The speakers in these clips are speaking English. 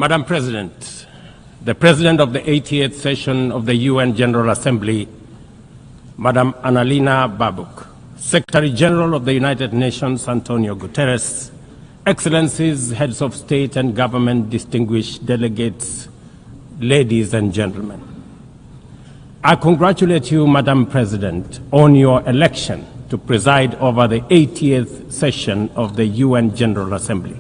Madam President, the President of the 88th session of the UN General Assembly, Madam Annalena Baerbock, Secretary General of the United Nations, Antonio Guterres, Excellencies, Heads of State and Government, distinguished delegates, ladies and gentlemen. I congratulate you, Madam President, on your election to preside over the 80th session of the UN General Assembly.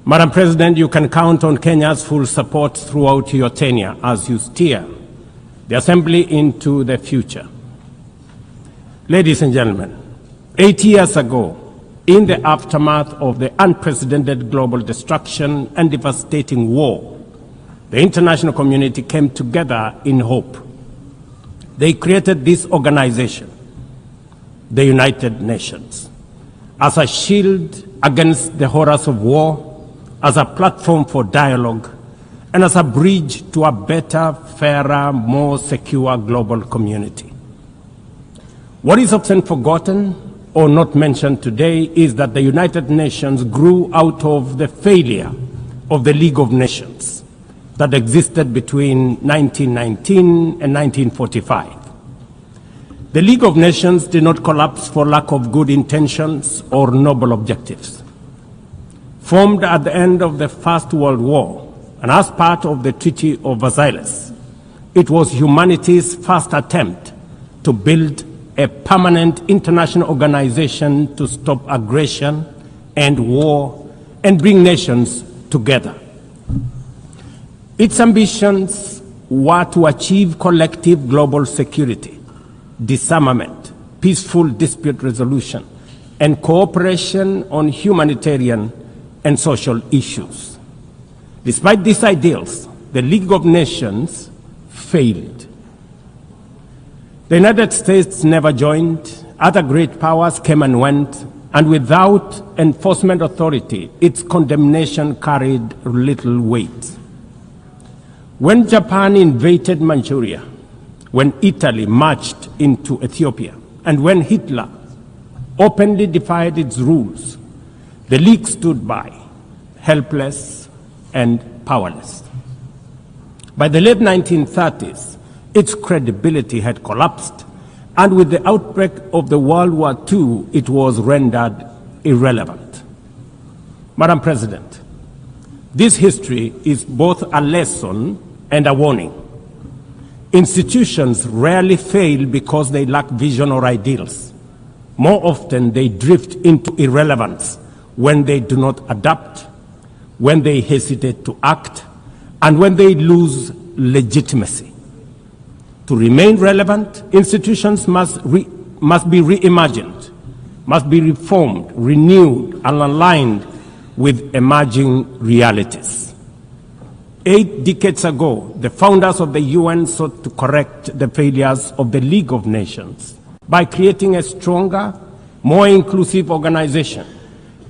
Madam President, you can count on Kenya's full support throughout your tenure as you steer the Assembly into the future. Ladies and gentlemen, 8 years ago, in the aftermath of the unprecedented global destruction and devastating war, the international community came together in hope. They created this organization, the United Nations, as a shield against the horrors of war, as a platform for dialogue, and as a bridge to a better, fairer, more secure global community. What is often forgotten or not mentioned today is that the United Nations grew out of the failure of the League of Nations that existed between 1919 and 1945. The League of Nations did not collapse for lack of good intentions or noble objectives. Formed at the end of the First World War and as part of the Treaty of Versailles, it was humanity's first attempt to build a permanent international organization to stop aggression and war and bring nations together. Its ambitions were to achieve collective global security, disarmament, peaceful dispute resolution, and cooperation on humanitarian and social issues. Despite these ideals, the League of Nations failed. The United States never joined, other great powers came and went, and without enforcement authority, its condemnation carried little weight. When Japan invaded Manchuria, when Italy marched into Ethiopia, and when Hitler openly defied its rules, the League stood by, helpless and powerless. By the late 1930s, its credibility had collapsed, and with the outbreak of the World War II, it was rendered irrelevant. Madam President, this history is both a lesson and a warning. Institutions rarely fail because they lack vision or ideals. More often, they drift into irrelevance when they do not adapt, when they hesitate to act, and when they lose legitimacy. To remain relevant, institutions must be reimagined, must be reformed, renewed, and aligned with emerging realities. 8 decades ago, the founders of the UN sought to correct the failures of the League of Nations by creating a stronger, more inclusive organization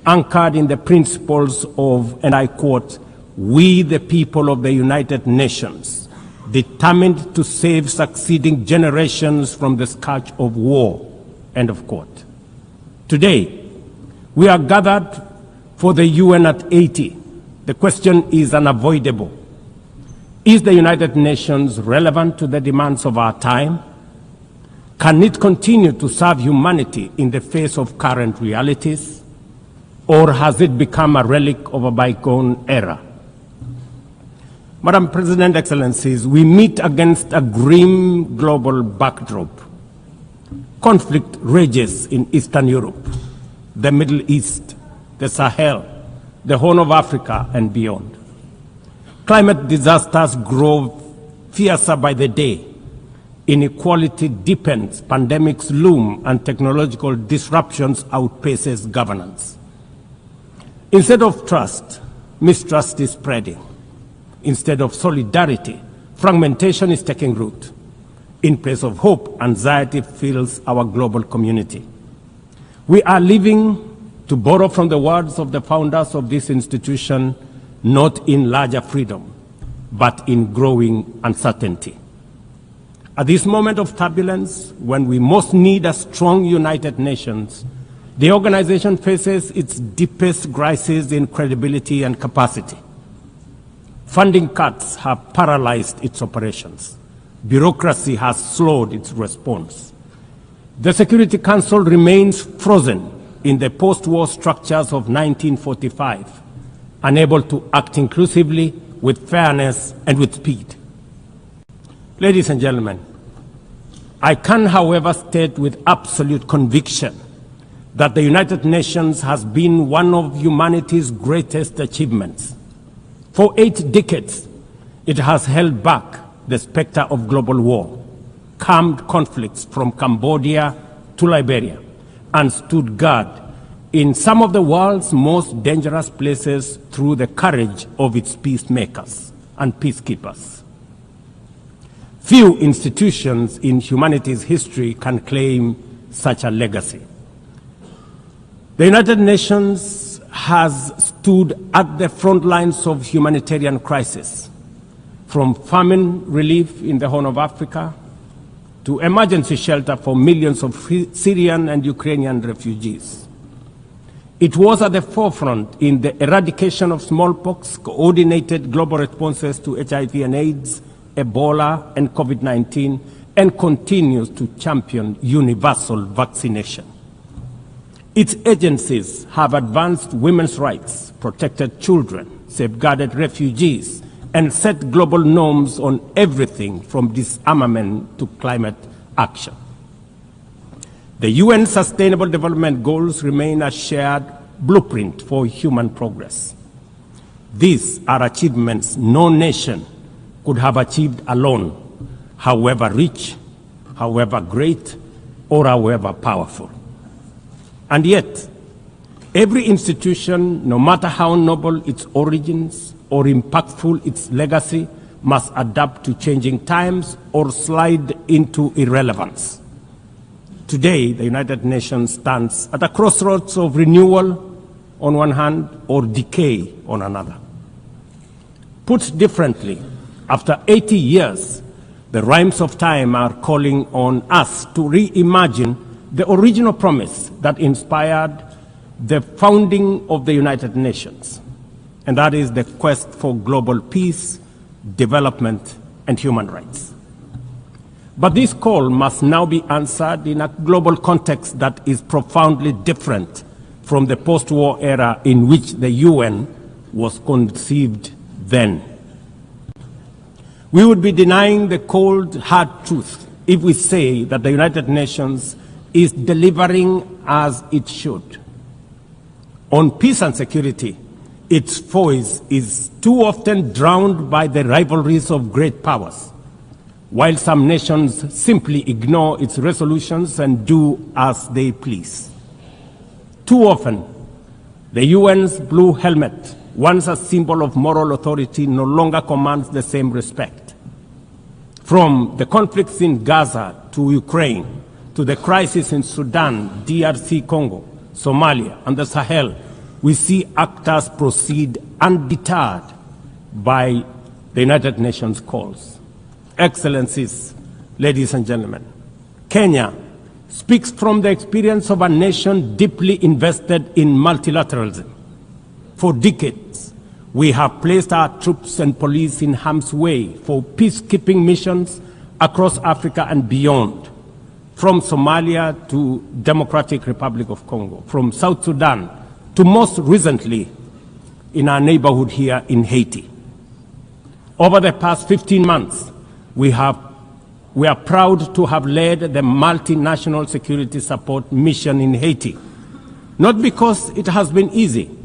anchored in the principles of, and I quote, "We the people of the United Nations, determined to save succeeding generations from the scourge of war," end of quote. Today, we are gathered for the UN at 80. The question is unavoidable. Is the United Nations relevant to the demands of our time? Can it continue to serve humanity in the face of current realities? Or has it become a relic of a bygone era? Madam President, Excellencies, we meet against a grim global backdrop. Conflict rages in Eastern Europe, the Middle East, the Sahel, the Horn of Africa, and beyond. Climate disasters grow fiercer by the day. Inequality deepens, pandemics loom, and technological disruptions outpaces governance. Instead of trust, mistrust is spreading. Instead of solidarity, fragmentation is taking root. In place of hope, anxiety fills our global community. We are living, to borrow from the words of the founders of this institution, not in larger freedom, but in growing uncertainty. At this moment of turbulence, when we most need a strong United Nations, the organization faces its deepest crisis in credibility and capacity. Funding cuts have paralyzed its operations. Bureaucracy has slowed its response. The Security Council remains frozen in the post-war structures of 1945, unable to act inclusively, with fairness, and with speed. Ladies and gentlemen, I can, however, state with absolute conviction that the United Nations has been one of humanity's greatest achievements. For 8 decades, it has held back the specter of global war, calmed conflicts from Cambodia to Liberia, and stood guard in some of the world's most dangerous places through the courage of its peacemakers and peacekeepers. Few institutions in humanity's history can claim such a legacy. The United Nations has stood at the front lines of humanitarian crisis, from famine relief in the Horn of Africa to emergency shelter for millions of Syrian and Ukrainian refugees. It was at the forefront in the eradication of smallpox, coordinated global responses to HIV and AIDS, Ebola, and COVID-19, and continues to champion universal vaccination. Its agencies have advanced women's rights, protected children, safeguarded refugees, and set global norms on everything from disarmament to climate action. The UN Sustainable Development Goals remain a shared blueprint for human progress. These are achievements no nation could have achieved alone, however rich, however great, or however powerful. And yet, every institution, no matter how noble its origins or impactful its legacy, must adapt to changing times or slide into irrelevance. Today, the United Nations stands at a crossroads of renewal on one hand or decay on another. Put differently, after 80 years, the rhymes of time are calling on us to reimagine the original promise that inspired the founding of the United Nations, and that is the quest for global peace, development, and human rights. But this call must now be answered in a global context that is profoundly different from the post-war era in which the UN was conceived then. We would be denying the cold, hard truth if we say that the United Nations is delivering as it should. On peace and security, its voice is too often drowned by the rivalries of great powers, while some nations simply ignore its resolutions and do as they please. Too often, the UN's blue helmet, once a symbol of moral authority, no longer commands the same respect. From the conflicts in Gaza to Ukraine, to the crisis in Sudan, DRC Congo, Somalia, and the Sahel, we see actors proceed undeterred by the United Nations calls. Excellencies, ladies and gentlemen, Kenya speaks from the experience of a nation deeply invested in multilateralism. For decades, we have placed our troops and police in harm's way for peacekeeping missions across Africa and beyond, from Somalia to Democratic Republic of Congo, from South Sudan to most recently in our neighborhood here in Haiti. Over the past 15 months, we are proud to have led the multinational security support mission in Haiti, not because it has been easy,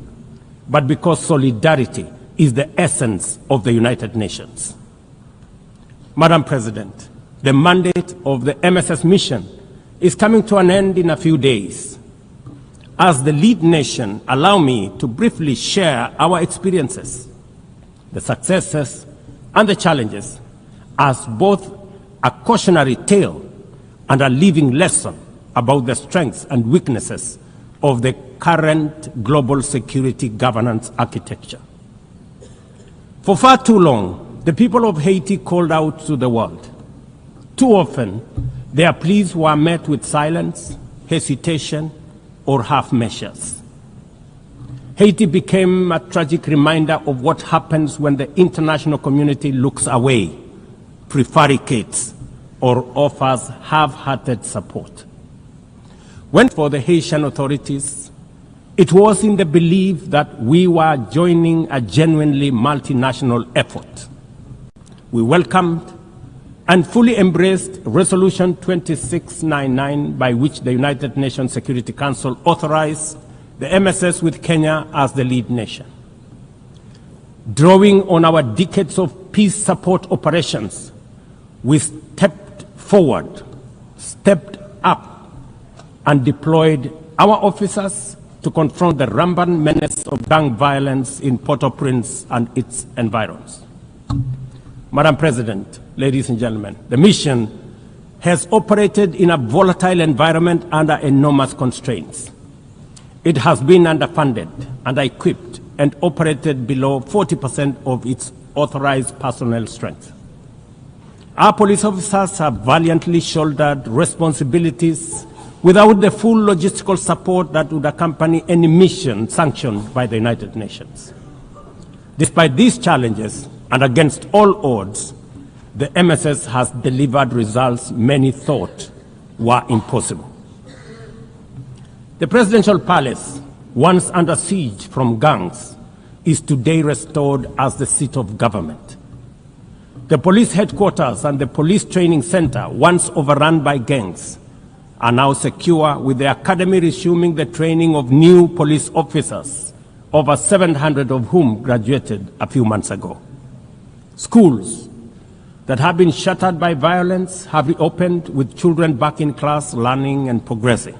but because solidarity is the essence of the United Nations. Madam President, the mandate of the MSS mission is coming to an end in a few days. As the lead nation, allow me to briefly share our experiences, the successes and the challenges, as both a cautionary tale and a living lesson about the strengths and weaknesses of the current global security governance architecture. For far too long, the people of Haiti called out to the world. Too often, their pleas were met with silence, hesitation, or half measures. Haiti became a tragic reminder of what happens when the international community looks away, prevaricates, or offers half-hearted support. When for the Haitian authorities, it was in the belief that we were joining a genuinely multinational effort. We welcomed and fully embraced Resolution 2699, by which the United Nations Security Council authorized the MSS with Kenya as the lead nation. Drawing on our decades of peace support operations, we stepped forward, stepped up, and deployed our officers to confront the rampant menace of gang violence in Port-au-Prince and its environs. Madam President, ladies and gentlemen, the mission has operated in a volatile environment under enormous constraints. It has been underfunded, under-equipped, and operated below 40% of its authorized personnel strength. Our police officers have valiantly shouldered responsibilities without the full logistical support that would accompany any mission sanctioned by the United Nations. Despite these challenges, and against all odds, the MSS has delivered results many thought were impossible. The presidential palace, once under siege from gangs, is today restored as the seat of government. The police headquarters and the police training center, once overrun by gangs, are now secure, with the academy resuming the training of new police officers, over 700 of whom graduated a few months ago. Schools that have been shattered by violence have reopened, with children back in class, learning and progressing.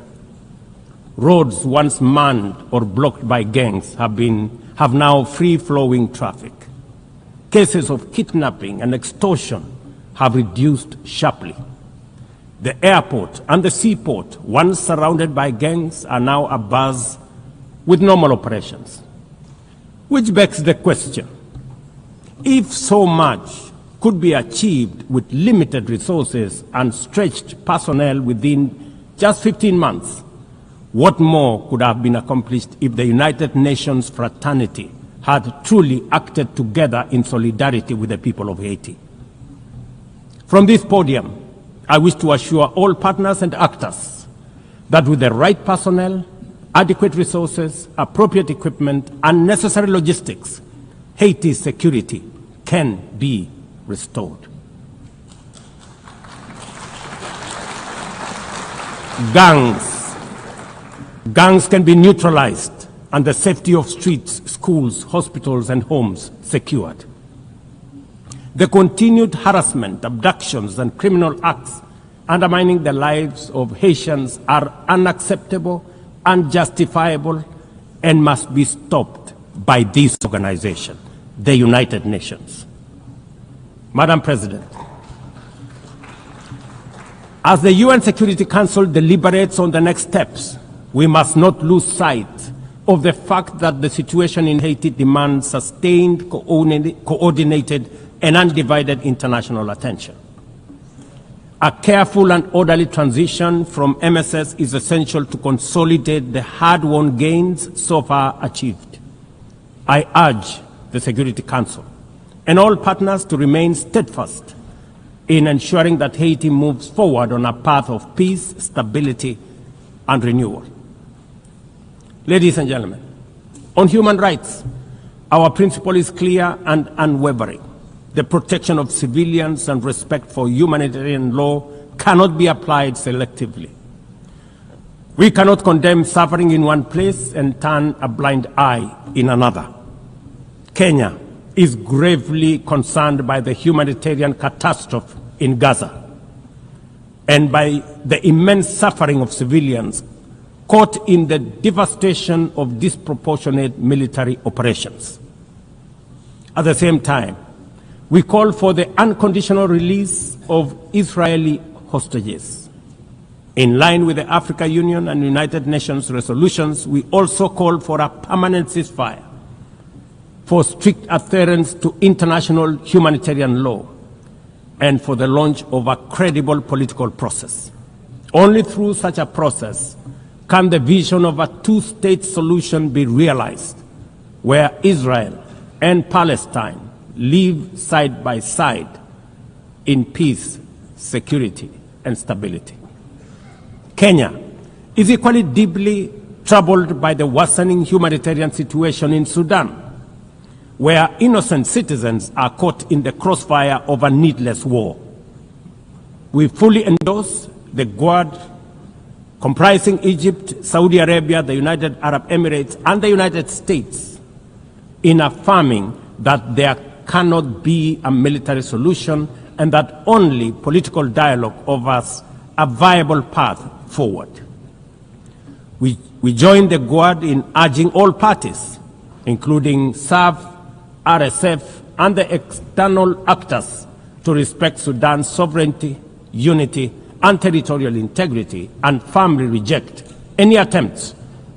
Roads once manned or blocked by gangs have now free-flowing traffic. Cases of kidnapping and extortion have reduced sharply. The airport and the seaport, once surrounded by gangs, are now abuzz with normal operations. Which begs the question, if so much could be achieved with limited resources and stretched personnel within just 15 months, what more could have been accomplished if the United Nations fraternity had truly acted together in solidarity with the people of Haiti? From this podium, I wish to assure all partners and actors that with the right personnel, adequate resources, appropriate equipment, and necessary logistics, Haiti's security can be restored. Gangs can be neutralized and the safety of streets, schools, hospitals, and homes secured. The continued harassment, abductions, and criminal acts undermining the lives of Haitians are unacceptable, unjustifiable, and must be stopped by this organization, the United Nations. Madam President, as the UN Security Council deliberates on the next steps, we must not lose sight of the fact that the situation in Haiti demands sustained, coordinated, and undivided international attention. A careful and orderly transition from MSS is essential to consolidate the hard-won gains so far achieved. I urge the Security Council and all partners to remain steadfast in ensuring that Haiti moves forward on a path of peace, stability, and renewal. Ladies and gentlemen, on human rights, our principle is clear and unwavering. The protection of civilians and respect for humanitarian law cannot be applied selectively. We cannot condemn suffering in one place and turn a blind eye in another. Kenya is gravely concerned by the humanitarian catastrophe in Gaza and by the immense suffering of civilians caught in the devastation of disproportionate military operations. At the same time, we call for the unconditional release of Israeli hostages. In line with the African Union and United Nations resolutions, we also call for a permanent ceasefire, for strict adherence to international humanitarian law, and for the launch of a credible political process. Only through such a process can the vision of a two-state solution be realized where Israel and Palestine live side by side in peace, security, and stability. Kenya is equally deeply troubled by the worsening humanitarian situation in Sudan, where innocent citizens are caught in the crossfire of a needless war. We fully endorse the Quad, comprising Egypt, Saudi Arabia, the United Arab Emirates, and the United States, in affirming that there cannot be a military solution and that only political dialogue offers a viable path forward. We join the Quad in urging all parties, including SAF, RSF, and the external actors, to respect Sudan's sovereignty, unity, and territorial integrity, and firmly reject any attempts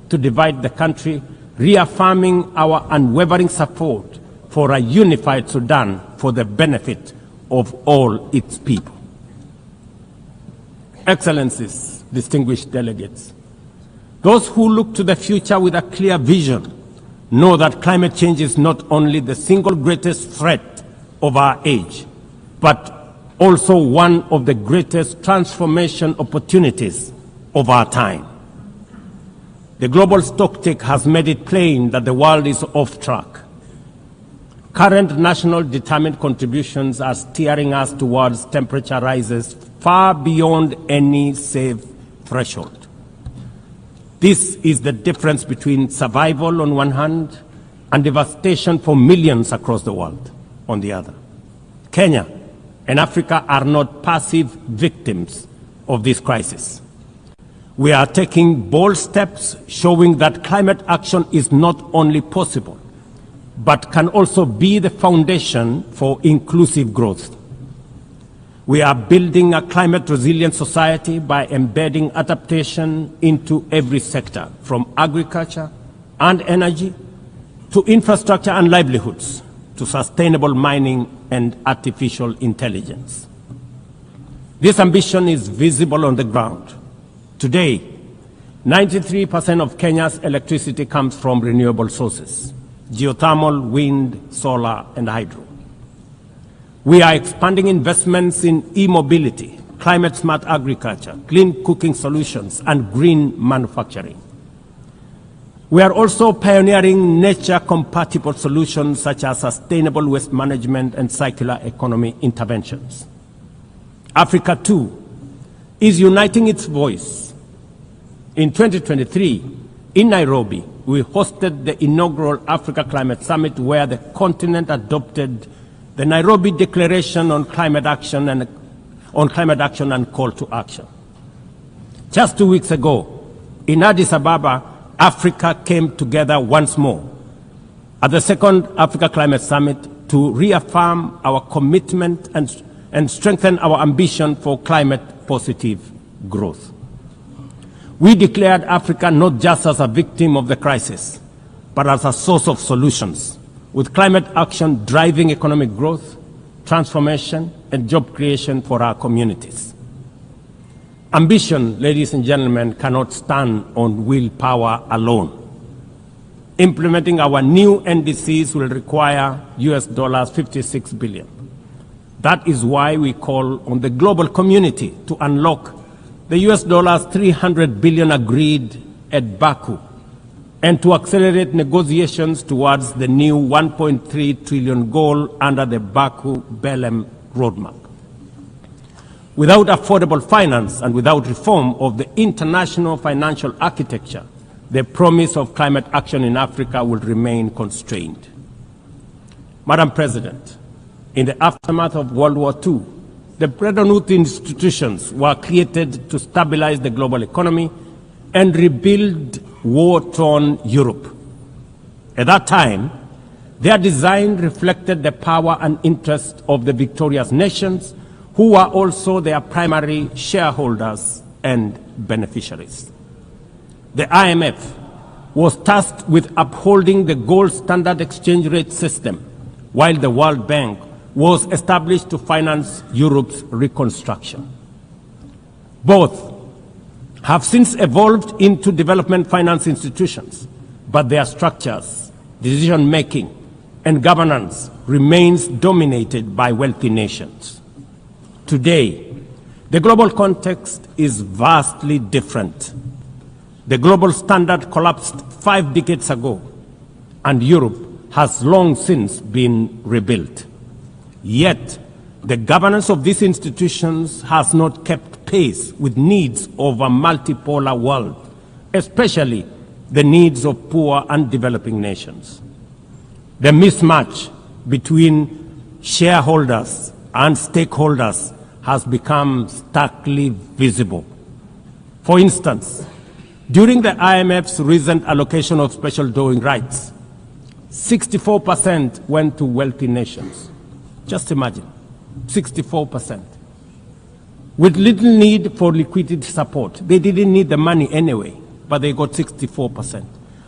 to divide the country, reaffirming our unwavering support for a unified Sudan for the benefit of all its people. Excellencies, distinguished delegates, those who look to the future with a clear vision know that climate change is not only the single greatest threat of our age, but also one of the greatest transformation opportunities of our time. The global stocktake has made it plain that the world is off track. Current national determined contributions are steering us towards temperature rises far beyond any safe threshold. This is the difference between survival on one hand and devastation for millions across the world on the other. Kenya and Africa are not passive victims of this crisis. We are taking bold steps showing that climate action is not only possible, but can also be the foundation for inclusive growth. We are building a climate-resilient society by embedding adaptation into every sector, from agriculture and energy to infrastructure and livelihoods, to sustainable mining and artificial intelligence. This ambition is visible on the ground. Today, 93% of Kenya's electricity comes from renewable sources: geothermal, wind, solar, and hydro. We are expanding investments in e-mobility, climate-smart agriculture, clean cooking solutions, and green manufacturing. We are also pioneering nature-compatible solutions such as sustainable waste management and circular economy interventions. Africa, too, is uniting its voice. In 2023, in Nairobi, we hosted the inaugural Africa Climate Summit, where the continent adopted the Nairobi Declaration on Climate Action and Call to Action. Just 2 weeks ago, in Addis Ababa, Africa came together once more at the second Africa Climate Summit to reaffirm our commitment and strengthen our ambition for climate-positive growth. We declared Africa not just as a victim of the crisis, but as a source of solutions, with climate action driving economic growth, transformation, and job creation for our communities. Ambition, ladies and gentlemen, cannot stand on willpower alone. Implementing our new NDCs will require $56 billion. That is why we call on the global community to unlock the $300 billion agreed at Baku, and to accelerate negotiations towards the new $1.3 trillion goal under the Baku-Belém roadmap. Without affordable finance and without reform of the international financial architecture, the promise of climate action in Africa will remain constrained. Madam President, in the aftermath of World War II, the Bretton Woods institutions were created to stabilize the global economy and rebuild war-torn Europe. At that time, their design reflected the power and interest of the victorious nations, who were also their primary shareholders and beneficiaries. The IMF was tasked with upholding the gold standard exchange rate system, while the World Bank was established to finance Europe's reconstruction. Both have since evolved into development finance institutions, but their structures decision-making, and governance remains dominated by wealthy nations. Today, the global context is vastly different. The global standard collapsed 5 decades ago, and Europe has long since been rebuilt. Yet, the governance of these institutions has not kept pace with needs of a multipolar world, especially the needs of poor and developing nations. The mismatch between shareholders and stakeholders has become starkly visible. For instance, during the IMF's recent allocation of special drawing rights, 64% went to wealthy nations. Just imagine, 64%. With little need for liquidity support. They didn't need the money anyway, but they got 64%.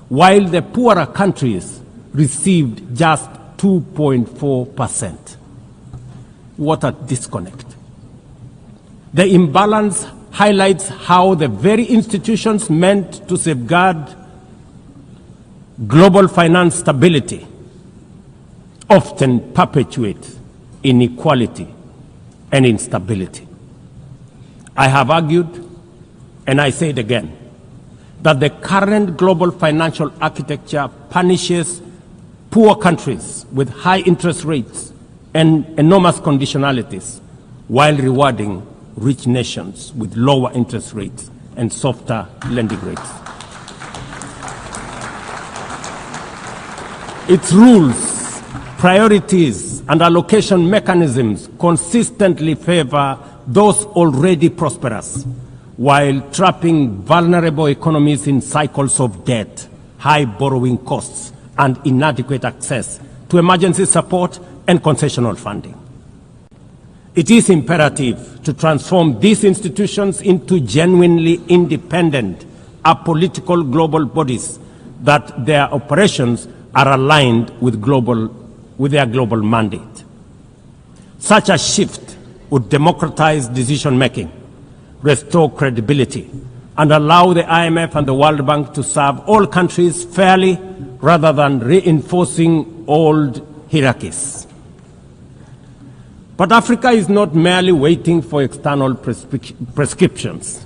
While the poorer countries received just 2.4%. What a disconnect. The imbalance highlights how the very institutions meant to safeguard global finance stability often perpetuate inequality and instability. I have argued, and I say it again, that the current global financial architecture punishes poor countries with high interest rates and enormous conditionalities, while rewarding rich nations with lower interest rates and softer lending rates. Its rules, priorities, and allocation mechanisms consistently favor those already prosperous, while trapping vulnerable economies in cycles of debt, high borrowing costs, and inadequate access to emergency support and concessional funding. It is imperative to transform these institutions into genuinely independent, apolitical global bodies that their operations are aligned with their global mandate. Such a shift would democratize decision-making, restore credibility, and allow the IMF and the World Bank to serve all countries fairly rather than reinforcing old hierarchies. But Africa is not merely waiting for external prescriptions.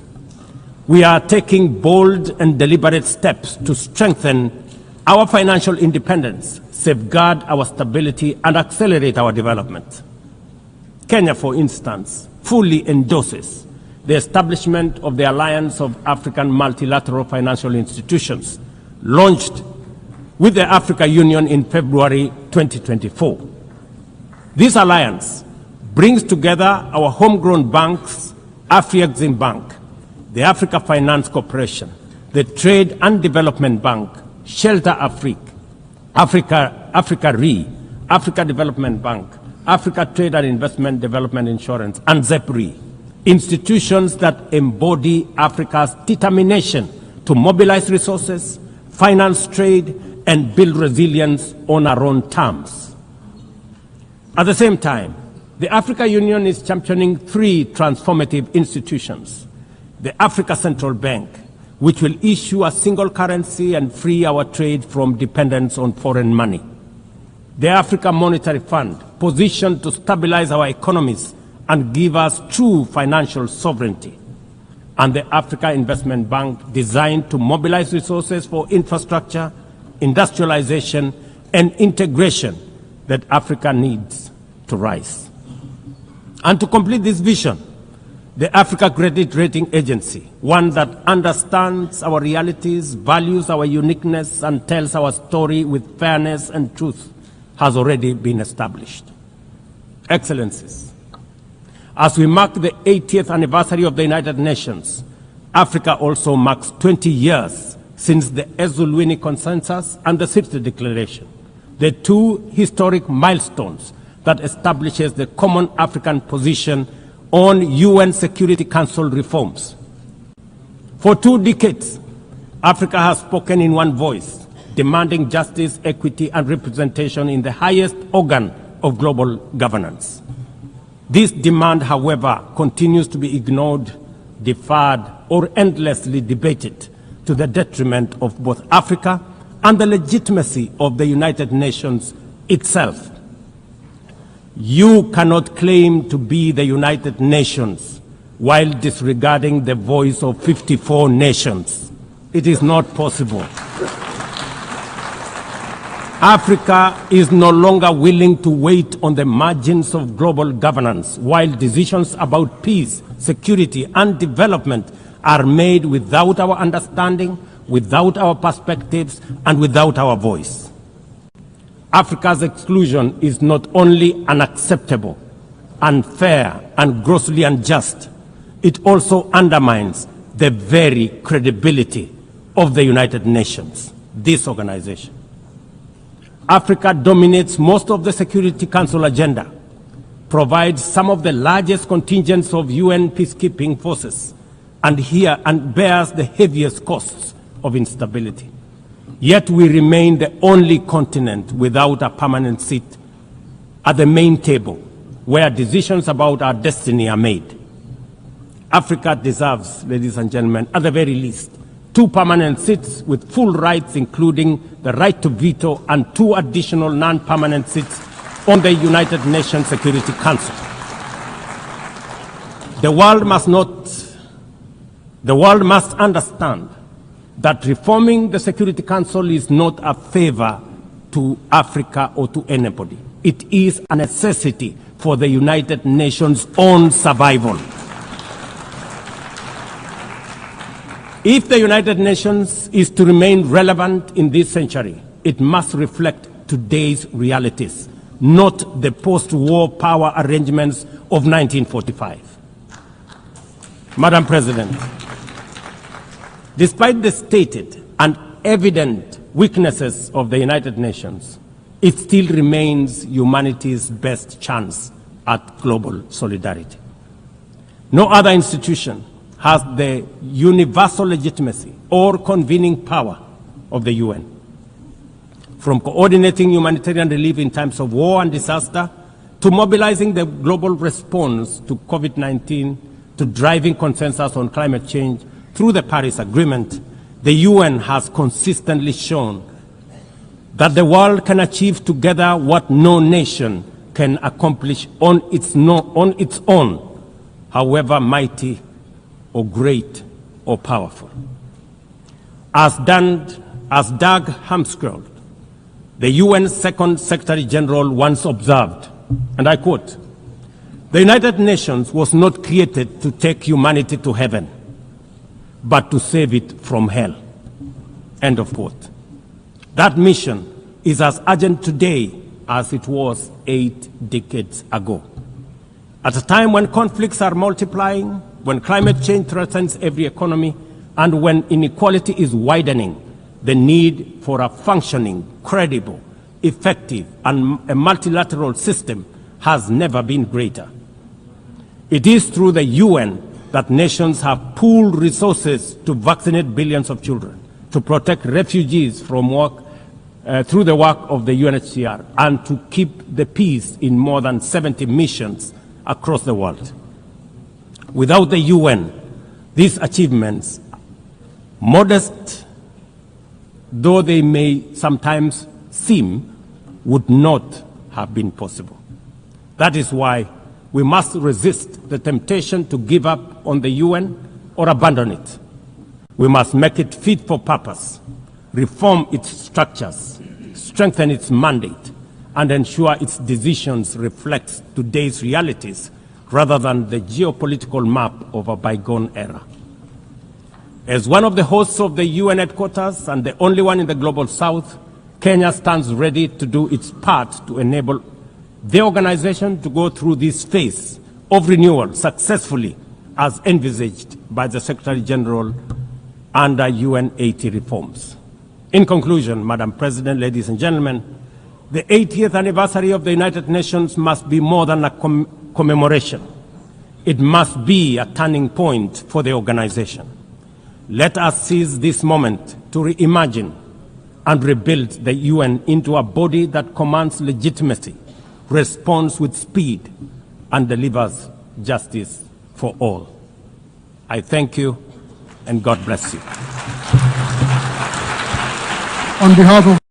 We are taking bold and deliberate steps to strengthen our financial independence, safeguard our stability, and accelerate our development. Kenya, for instance, fully endorses the establishment of the Alliance of African Multilateral Financial Institutions, launched with the Africa Union in February 2024. This alliance brings together our homegrown banks, Afrexim Bank, the Africa Finance Corporation, the Trade and Development Bank, Shelter Afrique, Africa Re, Africa Development Bank, Africa Trade and Investment Development Insurance, and ZEPRI, institutions that embody Africa's determination to mobilize resources, finance trade, and build resilience on our own terms. At the same time, the Africa Union is championing 3 transformative institutions: the Africa Central Bank, which will issue a single currency and free our trade from dependence on foreign money; the Africa Monetary Fund, positioned to stabilize our economies and give us true financial sovereignty; and the Africa Investment Bank, designed to mobilize resources for infrastructure, industrialization, and integration that Africa needs to rise. And to complete this vision, the Africa Credit Rating Agency, one that understands our realities, values our uniqueness, and tells our story with fairness and truth, has already been established. Excellencies, as we mark the 80th anniversary of the United Nations, Africa also marks 20 years since the Ezulwini Consensus and the City Declaration, the 2 historic milestones that establishes the common African position on UN Security Council reforms. For 2 decades, Africa has spoken in one voice, demanding justice, equity, and representation in the highest organ of global governance. This demand, however, continues to be ignored, deferred, or endlessly debated to the detriment of both Africa and the legitimacy of the United Nations itself. You cannot claim to be the United Nations while disregarding the voice of 54 nations. It is not possible. Africa is no longer willing to wait on the margins of global governance while decisions about peace, security, and development are made without our understanding, without our perspectives, and without our voice. Africa's exclusion is not only unacceptable, unfair, and grossly unjust, it also undermines the very credibility of the United Nations, this organization. Africa dominates most of the Security Council agenda, provides some of the largest contingents of UN peacekeeping forces, and bears the heaviest costs of instability. Yet we remain the only continent without a permanent seat at the main table where decisions about our destiny are made. Africa deserves, ladies and gentlemen, at the very least, 2 permanent seats with full rights, including the right to veto, and 2 additional non-permanent seats on the United Nations Security Council. The world must understand that reforming the Security Council is not a favor to Africa or to anybody. It is a necessity for the United Nations' own survival. If the United Nations is to remain relevant in this century, it must reflect today's realities, not the post-war power arrangements of 1945. Madam President, despite the stated and evident weaknesses of the United Nations, it still remains humanity's best chance at global solidarity. No other institution has the universal legitimacy or convening power of the UN. From coordinating humanitarian relief in times of war and disaster, to mobilizing the global response to COVID-19, to driving consensus on climate change through the Paris Agreement, the UN has consistently shown that the world can achieve together what no nation can accomplish on its own, however mighty or great or powerful. As Doug Hammarskjöld, the UN's Second Secretary General, once observed, and I quote, "The United Nations was not created to take humanity to heaven, but to save it from hell." End of quote. That mission is as urgent today as it was 8 decades ago. At a time when conflicts are multiplying, when climate change threatens every economy, and when inequality is widening, the need for a functioning, credible, effective, and a multilateral system has never been greater. It is through the UN that nations have pooled resources to vaccinate billions of children, to protect refugees from through the work of the UNHCR, and to keep the peace in more than 70 missions across the world. Without the UN, these achievements, modest though they may sometimes seem, would not have been possible. That is why we must resist the temptation to give up on the UN or abandon it. We must make it fit for purpose, reform its structures, strengthen its mandate, and ensure its decisions reflect today's realities rather than the geopolitical map of a bygone era. As one of the hosts of the UN headquarters and the only one in the Global South, Kenya stands ready to do its part to enable the organization to go through this phase of renewal successfully as envisaged by the Secretary General under UN 80 reforms. In conclusion, Madam President, ladies and gentlemen, the 80th anniversary of the United Nations must be more than a commemoration. It must be a turning point for the organization. Let us seize this moment to reimagine and rebuild the UN into a body that commands legitimacy, responds with speed, and delivers justice for all. I thank you, and God bless you. on behalf of